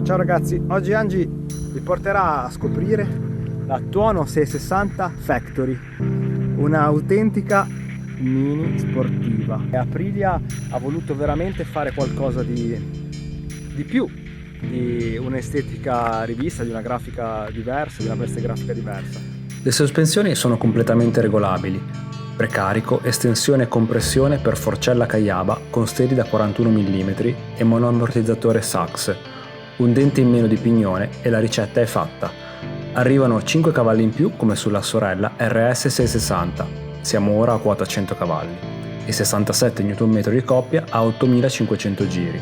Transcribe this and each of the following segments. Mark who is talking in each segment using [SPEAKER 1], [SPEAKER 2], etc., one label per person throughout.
[SPEAKER 1] Ciao ragazzi, oggi Angie vi porterà a scoprire la Tuono 660 Factory, un'autentica mini sportiva. E Aprilia ha voluto veramente fare qualcosa di più di un'estetica rivista, di una grafica diversa, di una veste grafica diversa.
[SPEAKER 2] Le sospensioni sono completamente regolabili, precarico, estensione e compressione per forcella Kayaba con steli da 41 mm e monoammortizzatore Sachs. Un dente in meno di pignone e la ricetta è fatta. Arrivano 5 cavalli in più come sulla sorella RS 660, siamo ora a quota 100 cavalli, e 67 Nm di coppia a 8500 giri.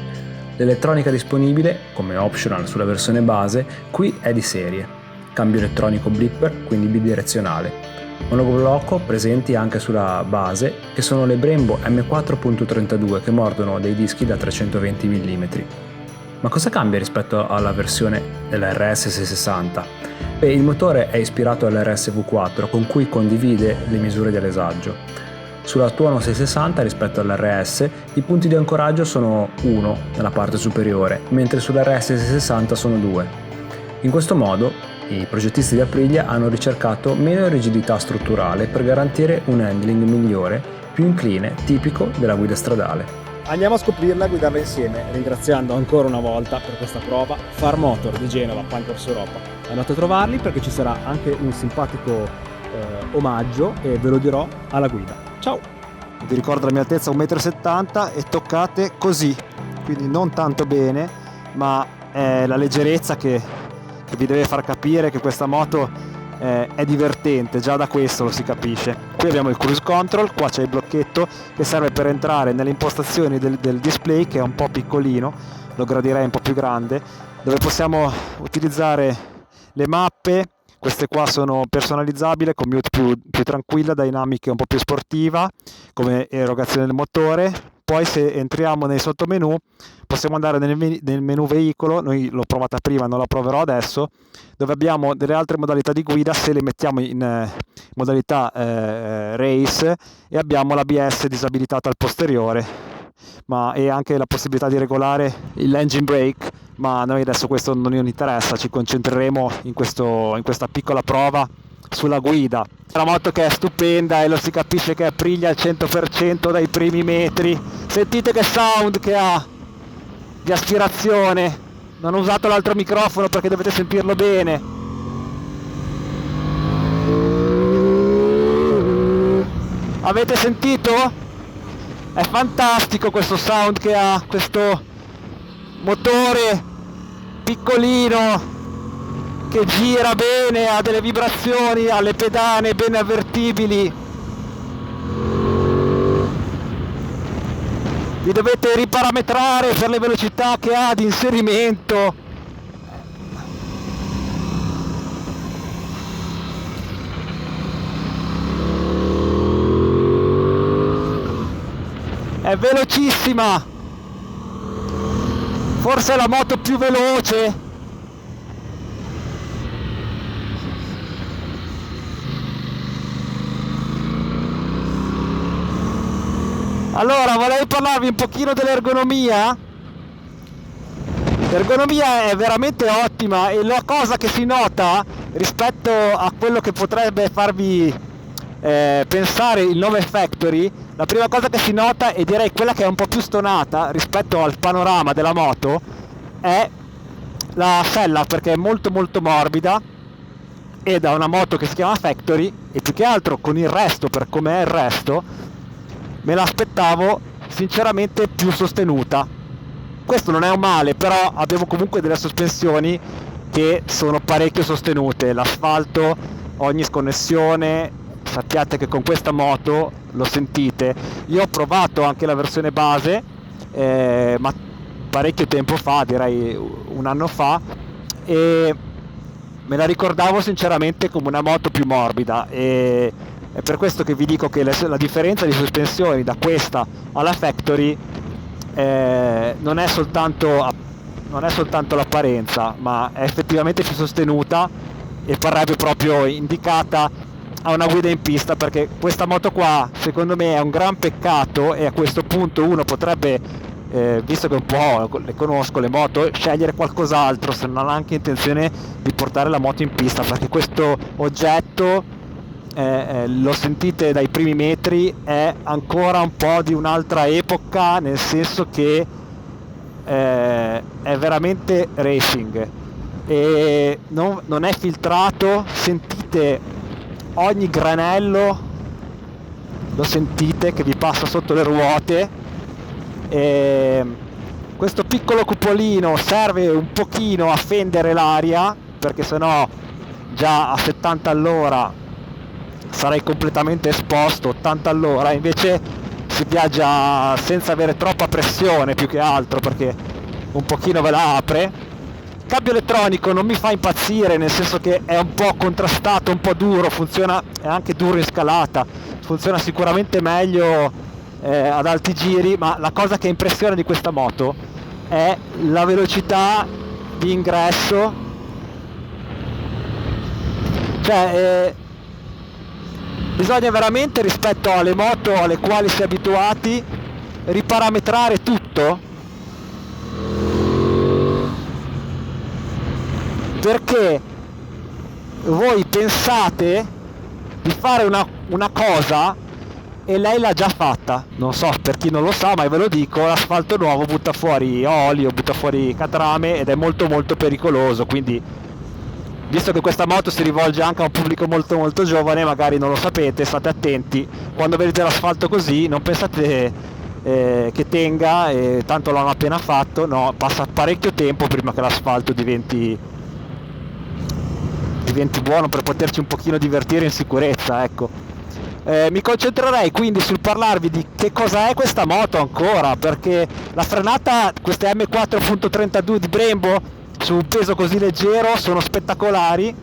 [SPEAKER 2] L'elettronica disponibile, come optional sulla versione base, qui è di serie. Cambio elettronico blipper, quindi bidirezionale. Monoblocco presenti anche sulla base, che sono le Brembo M4.32 che mordono dei dischi da 320 mm. Ma cosa cambia rispetto alla versione dell'RS 660? Il motore è ispirato all'RS V4 con cui condivide le misure dell'esaggio. Sulla Tuono 660 rispetto all'RS i punti di ancoraggio sono 1 nella parte superiore, mentre sull'RS 660 sono 2. In questo modo i progettisti di Aprilia hanno ricercato meno rigidità strutturale per garantire un handling migliore, più incline, tipico della guida stradale.
[SPEAKER 1] Andiamo a scoprirla e guidarla insieme, ringraziando ancora una volta per questa prova Far Motor di Genova, Pancorso Europa. Andate a trovarli perché ci sarà anche un simpatico omaggio e ve lo dirò alla guida. Ciao! Vi ricordo la mia altezza 1,70 m e toccate così, quindi non tanto bene, ma è la leggerezza che vi deve far capire che questa moto è divertente, già da questo lo si capisce. Qui abbiamo il cruise control, qua c'è il blocchetto che serve per entrare nelle impostazioni del display, che è un po' piccolino, lo gradirei un po' più grande, dove possiamo utilizzare le mappe. Queste qua sono personalizzabili, commute più tranquilla, dynamic un po' più sportiva, come erogazione del motore. Poi se entriamo nei sottomenu possiamo andare nel menu veicolo, noi l'ho provata prima, non la proverò adesso, dove abbiamo delle altre modalità di guida se le mettiamo in modalità race, e abbiamo l'ABS disabilitato al posteriore, e anche la possibilità di regolare l'engine brake, ma a noi adesso questo non interessa, ci concentreremo in questa piccola prova sulla guida. Una moto che è stupenda e lo si capisce che è Aprilia al 100% dai primi metri. Sentite che sound che ha di aspirazione. Non ho usato l'altro microfono perché dovete sentirlo bene. Avete sentito? È fantastico questo sound che ha questo motore piccolino che gira bene, ha delle vibrazioni, ha le pedane ben avvertibili. Vi dovete riparametrare per le velocità che ha di inserimento. È velocissima, forse è la moto più veloce. Allora, vorrei parlarvi un pochino dell'ergonomia. L'ergonomia è veramente ottima e la cosa che si nota rispetto a quello che potrebbe farvi pensare il nome Factory, la prima cosa che si nota, e direi quella che è un po' più stonata rispetto al panorama della moto, è la sella, perché è molto molto morbida, e da una moto che si chiama Factory, e più che altro con il resto, per come è il resto, me l'aspettavo sinceramente più sostenuta. Questo non è un male, però abbiamo comunque delle sospensioni che sono parecchio sostenute. L'asfalto, ogni sconnessione, sappiate che con questa moto lo sentite. Io ho provato anche la versione base, ma parecchio tempo fa, direi un anno fa, e me la ricordavo sinceramente come una moto più morbida, e è per questo che vi dico che la differenza di sospensioni da questa alla Factory non è soltanto l'apparenza, ma è effettivamente più sostenuta e parrebbe proprio indicata a una guida in pista, perché questa moto qua secondo me è un gran peccato, e a questo punto uno potrebbe visto che un po' le conosco le moto, scegliere qualcos'altro se non ha anche intenzione di portare la moto in pista, perché questo oggetto, lo sentite dai primi metri, è ancora un po' di un'altra epoca, nel senso che è veramente racing e non è filtrato, sentite ogni granello, lo sentite che vi passa sotto le ruote. E questo piccolo cupolino serve un pochino a fendere l'aria, perché sennò già a 70 all'ora sarei completamente esposto, 80 all'ora invece si viaggia senza avere troppa pressione, più che altro perché un pochino ve la apre. Il cambio elettronico non mi fa impazzire, nel senso che è un po' contrastato, un po' duro, funziona, è anche duro in scalata, funziona sicuramente meglio ad alti giri, ma la cosa che impressiona di questa moto è la velocità di ingresso, cioè bisogna veramente, rispetto alle moto alle quali si è abituati, riparametrare tutto, perché voi pensate di fare una cosa e lei l'ha già fatta. Non so, per chi non lo sa, ma ve lo dico, l'asfalto nuovo butta fuori olio, butta fuori catrame ed è molto molto pericoloso, quindi visto che questa moto si rivolge anche a un pubblico molto molto giovane, magari non lo sapete, state attenti quando vedete l'asfalto così, non pensate che tenga, tanto l'hanno appena fatto, no, passa parecchio tempo prima che l'asfalto diventi buono per poterci un pochino divertire in sicurezza, ecco. Mi concentrerei quindi sul parlarvi di che cosa è questa moto ancora, perché la frenata, queste M4.32 di Brembo su un peso così leggero sono spettacolari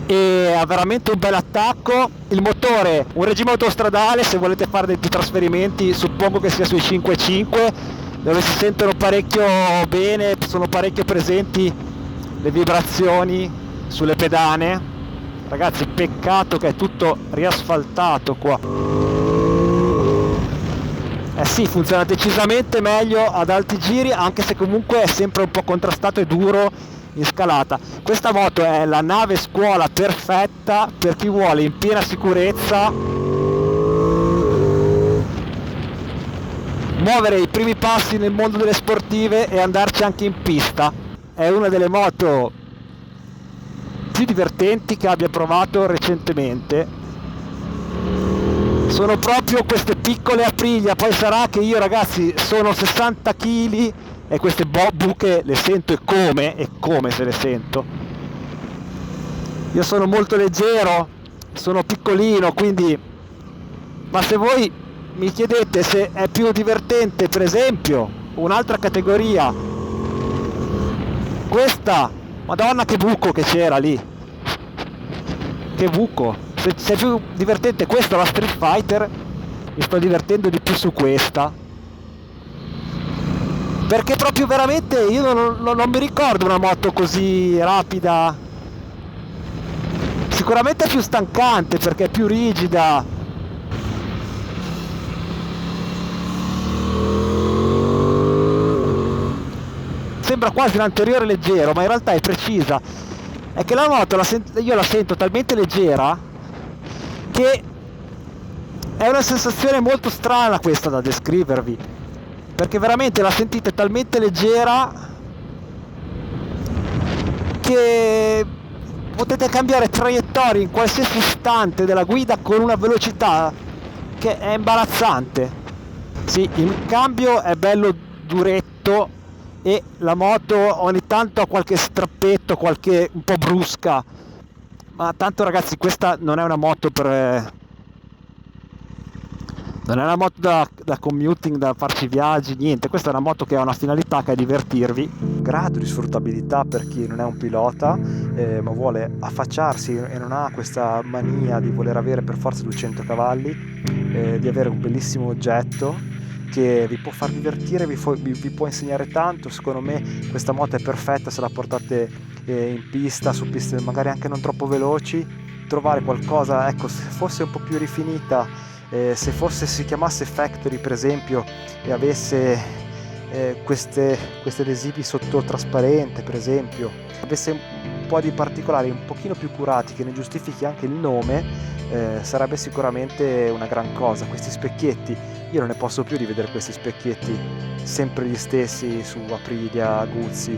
[SPEAKER 1] e ha veramente un bel attacco. Il motore, un regime autostradale, se volete fare dei trasferimenti suppongo che sia sui 5.5, dove si sentono parecchio bene, sono parecchio presenti le vibrazioni sulle pedane. Ragazzi, peccato che è tutto riasfaltato qua. Sì, funziona decisamente meglio ad alti giri, anche se comunque è sempre un po' contrastato e duro in scalata. Questa moto è la nave scuola perfetta per chi vuole in piena sicurezza muovere i primi passi nel mondo delle sportive e andarci anche in pista. È una delle moto più divertenti che abbia provato recentemente. Sono proprio queste piccole Aprilia, poi sarà che io, ragazzi, sono 60 kg e queste buche le sento e come se le sento. Io sono molto leggero, sono piccolino, quindi, ma se voi mi chiedete se è più divertente, per esempio, un'altra categoria, questa, madonna che buco che c'era lì, che buco, se è più divertente questa o la Street Fighter, mi sto divertendo di più su questa, perché proprio veramente io non mi ricordo una moto così rapida. Sicuramente è più stancante perché è più rigida, sembra quasi un anteriore leggero, ma in realtà è precisa. È che la moto io la sento talmente leggera che è una sensazione molto strana questa da descrivervi, perché veramente la sentite talmente leggera che potete cambiare traiettoria in qualsiasi istante della guida con una velocità che è imbarazzante. Sì, il cambio è bello duretto e la moto ogni tanto ha qualche strappetto, qualche un po' brusca, ma tanto, ragazzi, questa non è una moto da commuting, da farci viaggi, niente. Questa è una moto che ha una finalità, che è divertirvi. Grado di sfruttabilità per chi non è un pilota ma vuole affacciarsi e non ha questa mania di voler avere per forza 200 cavalli, di avere un bellissimo oggetto che vi può far divertire, vi può insegnare tanto. Secondo me questa moto è perfetta se la portate in pista, su piste magari anche non troppo veloci. Trovare qualcosa, ecco, se fosse un po' più rifinita se si chiamasse Factory per esempio e avesse questi adesivi sotto trasparente per esempio, avesse un po' di particolari un pochino più curati che ne giustifichi anche il nome, sarebbe sicuramente una gran cosa. Questi specchietti, io non ne posso più di vedere questi specchietti sempre gli stessi su Aprilia, Guzzi,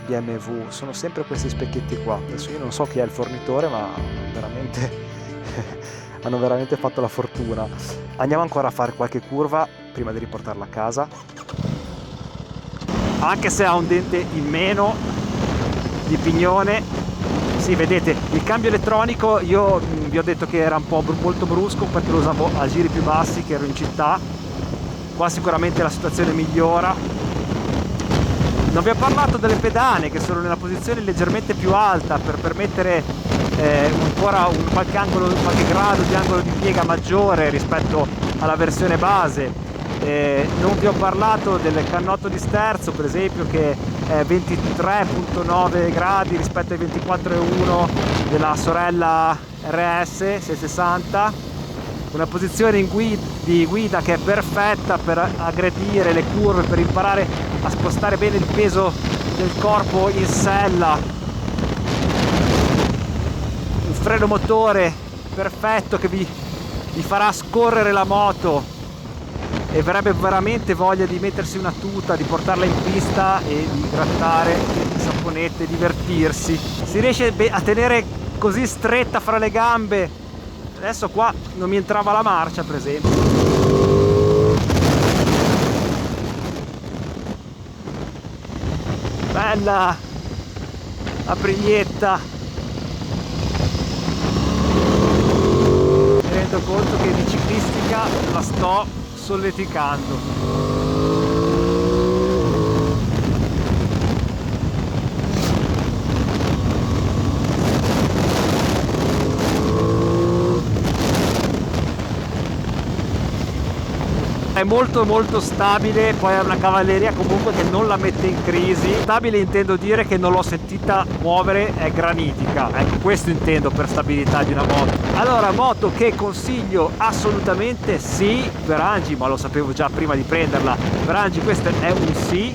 [SPEAKER 1] BMW, sono sempre questi specchietti qua. Adesso io non so chi è il fornitore, ma veramente hanno veramente fatto la fortuna. Andiamo ancora a fare qualche curva prima di riportarla a casa, anche se ha un dente in meno di pignone. Sì, vedete il cambio elettronico, io vi ho detto che era un po' molto brusco perché lo usavo a giri più bassi, che ero in città. Qua sicuramente la situazione migliora. Non vi ho parlato delle pedane, che sono nella posizione leggermente più alta per permettere ancora qualche grado di angolo di piega maggiore rispetto alla versione base. Non vi ho parlato del cannotto di sterzo per esempio, che è 23,9 gradi rispetto ai 24,1 della sorella RS 660, una posizione di guida che è perfetta per aggredire le curve, per imparare a spostare bene il peso del corpo in sella, un freno motore perfetto che vi farà scorrere la moto e verrebbe veramente voglia di mettersi una tuta, di portarla in pista e di grattare il saponette, divertirsi. Si riesce a tenere così stretta fra le gambe. Adesso qua non mi entrava la marcia per esempio. Bella Aprilietta. Mi rendo conto che di ciclistica la sto solleticando. È molto stabile, poi è una cavalleria comunque che non la mette in crisi. Stabile intendo dire che non l'ho sentita muovere, è granitica, ecco, questo intendo per stabilità di una moto. Allora, moto che consiglio assolutamente sì per Angie, ma lo sapevo già prima di prenderla. Per Angie questo è un sì.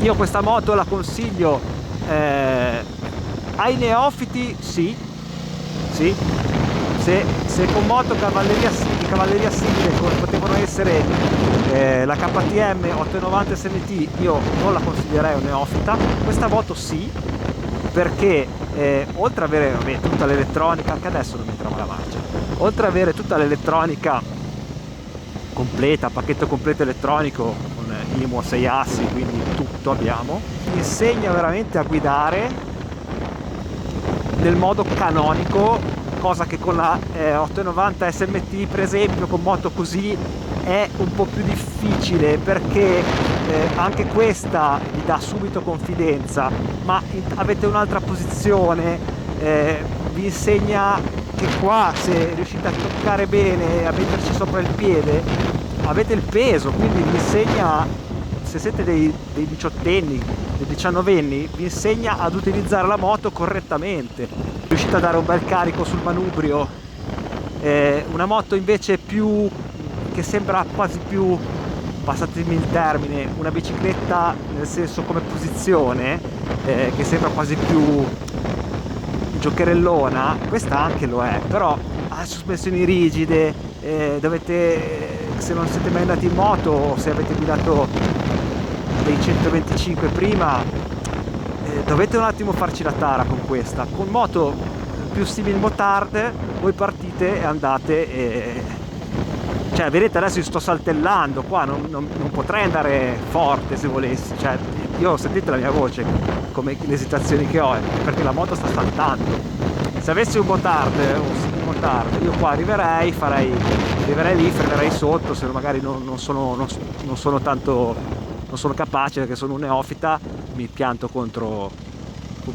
[SPEAKER 1] Io questa moto la consiglio ai neofiti, sì. Se con moto di cavalleria simile come potevano essere la KTM 890 SMT, io non la consiglierei a un neofita. Questa moto sì, perché oltre ad avere tutta l'elettronica, anche adesso non mi trova la marcia, oltre ad avere tutta l'elettronica completa, pacchetto completo elettronico con IMU a 6 assi, quindi tutto abbiamo, insegna veramente a guidare nel modo canonico, cosa che con la 890 SMT per esempio, con moto così, è un po' più difficile, perché anche questa vi dà subito confidenza, ma avete un'altra posizione, vi insegna che qua se riuscite a toccare bene, a metterci sopra il piede, avete il peso, quindi vi insegna, se siete dei diciottenni, dei diciannovenni, vi insegna ad utilizzare la moto correttamente, riuscite a dare un bel carico sul manubrio. Una moto invece più che sembra quasi più, passatemi il termine, una bicicletta nel senso come posizione, che sembra quasi più giocherellona, questa anche lo è, però ha sospensioni rigide, se non siete mai andati in moto o se avete guidato dei 125 prima, dovete un attimo farci la tara con questa. Con moto più simil motard voi partite e andate cioè vedete, adesso io sto saltellando qua, non potrei andare forte se volessi, cioè io sentite la mia voce, come le esitazioni che ho, perché la moto sta saltando. Se avessi un motard, io qua arriverei lì, frenerei sotto, se magari non sono capace, perché sono un neofita, mi pianto contro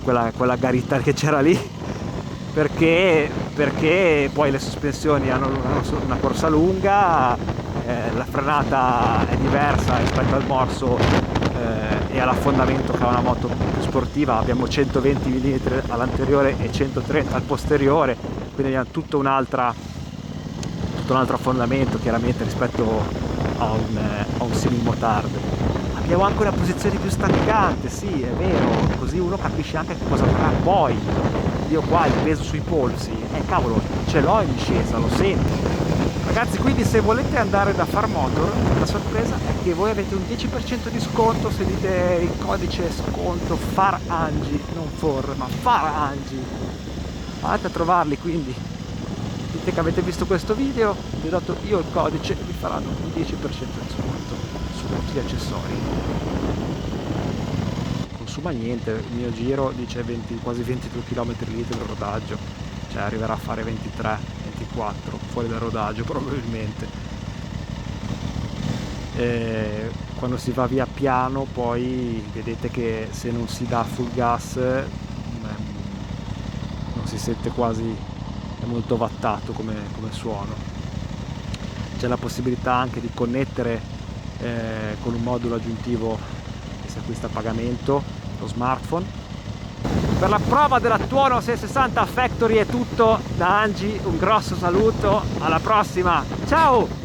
[SPEAKER 1] quella garita che c'era lì, perché poi le sospensioni hanno una corsa lunga, la frenata è diversa rispetto al morso e all'affondamento che ha una moto più sportiva. Abbiamo 120 mm all'anteriore e 130 al posteriore, quindi abbiamo tutta un'altra tutto un altro affondamento chiaramente rispetto a un simil motard. Abbiamo anche una posizione più stancante, sì, è vero, così uno capisce anche che cosa farà poi. Io qua il peso sui polsi, cavolo, ce l'ho in discesa, lo sento. Ragazzi, quindi se volete andare da Farmotor, la sorpresa è che voi avete un 10% di sconto se dite il codice sconto FARANGI, non FOR, ma FARANGI. Andate a trovarli, quindi dite che avete visto questo video, vi ho dato io il codice e vi faranno un 10% di sconto su tutti gli accessori. Consuma niente, il mio giro dice quasi 22 km litro il rodaggio, cioè arriverà a fare 23 24 fuori dal rodaggio probabilmente. E quando si va via piano poi vedete che se non si dà full gas non si sente quasi, è molto wattato come suono. C'è la possibilità anche di connettere con un modulo aggiuntivo che si acquista a pagamento lo smartphone. Per la prova della Tuono 660 Factory è tutto da Angi, un grosso saluto, alla prossima, ciao!